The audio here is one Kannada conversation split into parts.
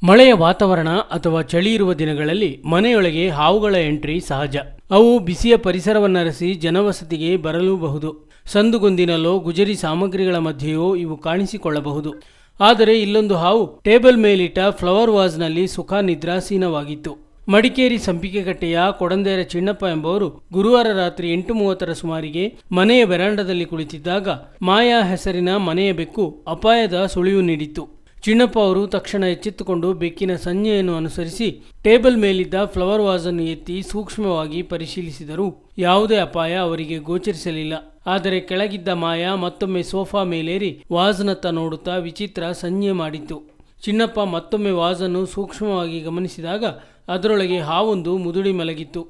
ಮಳೆಯ ವಾತಾವರಣ ಅಥವಾ ಚಳಿ ಇರುವ ದಿನಗಳಲ್ಲಿ ಮನೆಯೊಳಗೆ ಹಾವುಗಳ ಎಂಟ್ರಿ ಸಹಜ. ಅವು ಬಿಸಿಯ ಪರಿಸರವನ್ನರಸಿ ಜನವಸತಿಗೆ ಬರಲೂಬಹುದು. ಸಂದುಗೊಂದಿನಲ್ಲೋ ಗುಜರಿ ಸಾಮಗ್ರಿಗಳ ಮಧ್ಯೆಯೋ ಇವು ಕಾಣಿಸಿಕೊಳ್ಳಬಹುದು. ಆದರೆ ಇಲ್ಲೊಂದು ಹಾವು ಟೇಬಲ್ ಮೇಲಿಟ್ಟ ಫ್ಲವರ್ ವಾಸ್ನಲ್ಲಿ ಸುಖ ನಿದ್ರಾಸೀನವಾಗಿತ್ತು. ಮಡಿಕೇರಿ ಸಂಪಿಗೆಕಟ್ಟೆಯ ಕೊಡಂದೇರ ಚಿಣ್ಣಪ್ಪ ಎಂಬುವರು ಗುರುವಾರ ರಾತ್ರಿ 8:30 ಸುಮಾರಿಗೆ ಮನೆಯ ವೆರಾಂಡದಲ್ಲಿ ಕುಳಿತಿದ್ದಾಗ ಮಾಯಾ ಹೆಸರಿನ ಮನೆಯ ಬೆಕ್ಕು ಅಪಾಯದ ಸುಳಿವು ನೀಡಿತ್ತು. ಚಿಣ್ಣಪ್ಪ ಅವರು ತಕ್ಷಣ ಎಚ್ಚೆತ್ತುಕೊಂಡು ಬೆಕ್ಕಿನ ಸಂಜ್ಞೆಯನ್ನು ಅನುಸರಿಸಿ ಟೇಬಲ್ ಮೇಲಿದ್ದ ಫ್ಲವರ್ ವಾಸನ್ನು ಎತ್ತಿ ಸೂಕ್ಷ್ಮವಾಗಿ ಪರಿಶೀಲಿಸಿದರೂ ಯಾವುದೇ ಅಪಾಯ ಅವರಿಗೆ ಗೋಚರಿಸಲಿಲ್ಲ. ಆದರೆ ಕೆಳಗಿದ್ದ ಮಾಯಾ ಮತ್ತೊಮ್ಮೆ ಸೋಫಾ ಮೇಲೇರಿ ವಾಸ್ನತ್ತ ನೋಡುತ್ತಾ ವಿಚಿತ್ರ ಸಂಜ್ಞೆ ಮಾಡಿತ್ತು. ಚಿಣ್ಣಪ್ಪ ಮತ್ತೊಮ್ಮೆ ವಾಸನ್ನು ಸೂಕ್ಷ್ಮವಾಗಿ ಗಮನಿಸಿದಾಗ ಅದರೊಳಗೆ ಹಾವೊಂದು ಮುದುಡಿ ಮಲಗಿತ್ತು.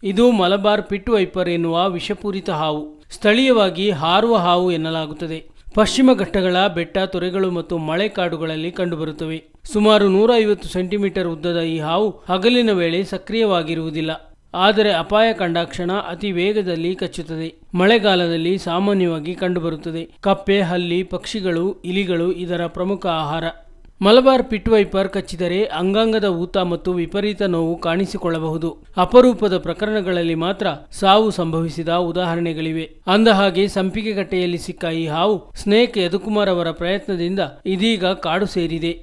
ಇದು ಮಲಬಾರ್ ಪಿಟ್ ವೈಪರ್ ಎನ್ನುವ ವಿಷಪೂರಿತ ಹಾವು. ಸ್ಥಳೀಯವಾಗಿ ಹಾರುವ ಹಾವು ಎನ್ನಲಾಗುತ್ತದೆ. ಪಶ್ಚಿಮ ಘಟ್ಟಗಳ ಬೆಟ್ಟ, ತೊರೆಗಳು ಮತ್ತು ಮಳೆ ಕಾಡುಗಳಲ್ಲಿ ಕಂಡುಬರುತ್ತವೆ. ಸುಮಾರು 150 ಸೆಂಟಿಮೀಟರ್ ಉದ್ದದ ಈ ಹಾವು ಹಗಲಿನ ವೇಳೆ ಸಕ್ರಿಯವಾಗಿರುವುದಿಲ್ಲ. ಆದರೆ ಅಪಾಯ ಕಂಡಾಕ್ಷಣ ಅತಿ ವೇಗದಲ್ಲಿ ಕಚ್ಚುತ್ತದೆ. ಮಳೆಗಾಲದಲ್ಲಿ ಸಾಮಾನ್ಯವಾಗಿ ಕಂಡುಬರುತ್ತದೆ. ಕಪ್ಪೆ, ಹಲ್ಲಿ, ಪಕ್ಷಿಗಳು, ಇಲಿಗಳು ಇದರ ಪ್ರಮುಖ ಆಹಾರ. ಮಲಬಾರ್ ಪಿಟ್ ವೈಪರ್ ಕಚ್ಚಿದರೆ ಅಂಗಾಂಗದ ಊತ ಮತ್ತು ವಿಪರೀತ ನೋವು ಕಾಣಿಸಿಕೊಳ್ಳಬಹುದು. ಅಪರೂಪದ ಪ್ರಕರಣಗಳಲ್ಲಿ ಮಾತ್ರ ಸಾವು ಸಂಭವಿಸಿದ ಉದಾಹರಣೆಗಳಿವೆ. ಅಂದಹಾಗೆ ಸಂಪಿಗೆಕಟ್ಟೆಯಲ್ಲಿ ಸಿಕ್ಕ ಈ ಹಾವು ಸ್ನೇಕ್ ಯದುಕುಮಾರ್ ಅವರ ಪ್ರಯತ್ನದಿಂದ ಇದೀಗ ಕಾಡು ಸೇರಿದೆ.